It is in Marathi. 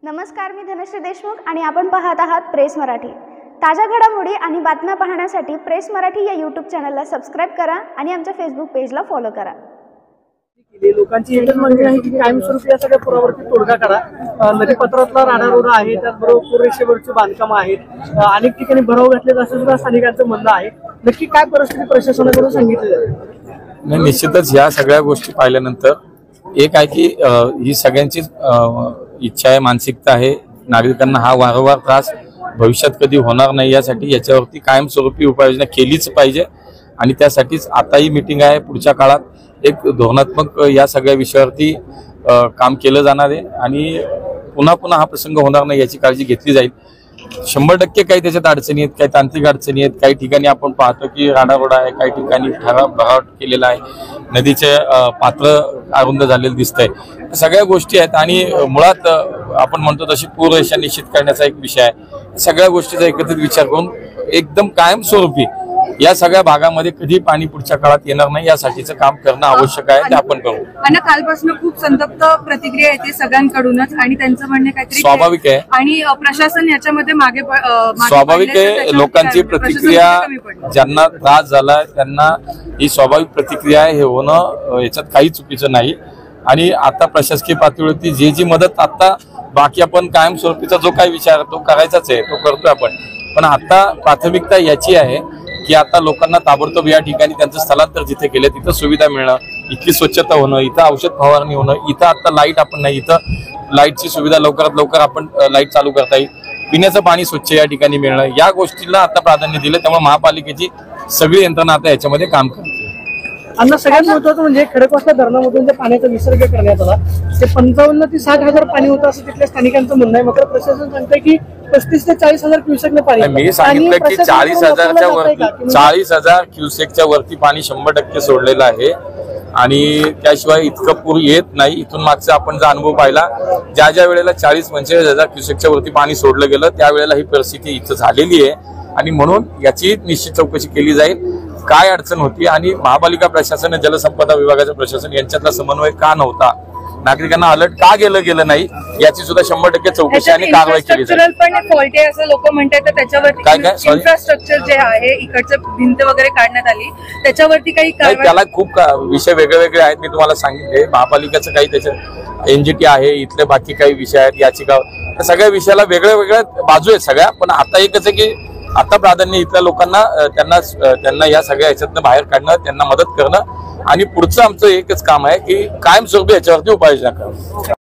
नमस्कार, मी धनश्री देशमुख आणि आपण पाहत आहात प्रेस मराठी। ताज्या घडामोडी आणि बातम्या पाहण्यासाठी प्रेस मराठी या यूट्यूब चॅनलला सबस्क्राइब करा आणि आमच्या फेसबुक पेजला फॉलो करा। लोकांची एकच मागणी आहे की कायमस्वरूपी या सगळ्या पुरावरती तोडगा करा। नदीपात्रातला राडारोडा आहे, त्याचबरोबर पूररेषेवरची बांधकामं आहेत, अनेक ठिकाणी भराव घातले असं सुद्धा स्थानिकांचं म्हणणं आहे। नक्की काय परिस्थिती प्रशासनाकडून सांगितली जाते? निश्चितच या सगळ्या गोष्टी पाहिल्यानंतर एक आहे की ही सगळ्यांची इच्छा आहे, मानसिकता आहे। नागरिकांना हा वारंवार त्रास भविष्यात कधी होणार नाही यासाठी याच्यावरती कायमस्वरूपी उपाययोजना केलीच पाहिजे आणि त्यासाठीच आताही मीटिंग आहे। पुढच्या काळात एक धोरणात्मक या सगळ्या विषयावरती काम केलं जाणार आहे आणि पुन्हा पुन्हा हा प्रसंग होणार नाही याची काळजी घेतली जाईल। 100% काही त्याच्यात अडचणी आहेत, काही तांत्रिक अडचणी आहेत, काही ठिकाणी आपण पाहतो की राडारोडा आहे, काही ठिकाणी भरावट केलेला आहे, नदीचे पात्र अरुंद झालेलं दिसतंय। सगळ्या गोष्टी आहेत आणि मुळात आपण म्हणतो तशी पूररेषा निश्चित करण्याचा एक विषय आहे। सगळ्या गोष्टीचा एकत्रित विचार करून एकदम कायमस्वरूपी या सगळ्या भागामध्ये कधी पाणी पुढच्या काळात येणार नाही यासाठीचं काम करणं आवश्यक आहे, ते आपण करू। आणि कालपासून खूप संतप्त प्रतिक्रिया येते सगळ्यांकडूनच आणि त्यांचं म्हणणं काहीतरी स्वाभाविक आहे आणि प्रशासन याच्यामध्ये मागे स्वाभाविक आहे। लोकांची प्रतिक्रिया, ज्यांना त्रास झाला त्यांना ही स्वाभाविक प्रतिक्रिया आहे, हे होणं याच्यात काही चुकीचं नाही। आणि आता प्रशासकीय पातळीवरती जी मदत आता बाकी आपण कायमस्वरूपीचा जो काही विचार तो करायचाच आहे, तो करतोय आपण। पण आता प्राथमिकता याची आहे की आता लोकांना ताबडतोब या ठिकाणी त्यांचं स्थलांतर जिथे केलं तिथं सुविधा मिळणं, इथली स्वच्छता होणं, इथं औषध फवारणी होणं, इथं आता लाईट आपण नाही, इथं लाईटची सुविधा लवकरात लवकर आपण लाईट चालू करता येईल, पिण्याचं पाणी स्वच्छ या ठिकाणी मिळणं, या गोष्टीला आता प्राधान्य दिलं। त्यामुळे महापालिकेची सगळी यंत्रणा आता याच्यामध्ये काम करते। अन्न सगळ्यात महत्त्वाचं म्हणजे खडकवासला धरणामधून जे पाण्याचा विसर्ग करण्यात आला ते 55 ते 60 हजार पाणी होतं असं तिथल्या स्थानिकांचं म्हणणं आहे। मात्र प्रशासन सांगतंय की 35 ते 40 हजार क्युसेकने पाणी। मी सांगितलं की 40,000च्या वरती 40,000 क्युसेकच्या वरती पाणी 100% सोडलेलं आहे आणि त्याशिवाय इतकं पूर येत नाही। इथून मागचा आपण जो अनुभव पाहिला, ज्या वेळेला 40-45,000 क्युसेकच्या वरती पाणी सोडलं गेलं त्यावेळेला ही परिस्थिती इथं झालेली आहे आणि म्हणून याची निश्चित चौकशी केली जाईल, काय अडचण होती आणि महापालिका प्रशासन, जलसंपदा विभागाचं प्रशासन यांच्यातला समन्वय का नव्हता, नागरिकांना अलर्ट का गेलं नाही याची सुद्धा 100% चौकशी आणि कारवाई केली जाईल। पण फॉल्ट आहे असं लोक म्हणतात, तर त्याच्यावरती इन्फ्रास्ट्रक्चर जे आहे, इकडचं भिंत वगैरे काढण्यात आली, त्याच्यावरती काही त्याला खूप विषय वेगळे आहेत। मी तुम्हाला सांगितले महापालिकेचं काही त्याच्यात NGT आहे, इथले बाकी काही विषय आहेत, याचिका, सगळ्या विषयाला वेगळ्या बाजू आहेत सगळ्या। पण आता एकच आहे की आता प्राधान्य इथल्या लोकांना त्यांना या सगळ्या ह्याच्यातनं बाहेर काढणं, त्यांना मदत करणं आणि पुढचं आमचं एकच काम आहे की कायमस्वरूपी याच्यावरती उपाययोजना करणं।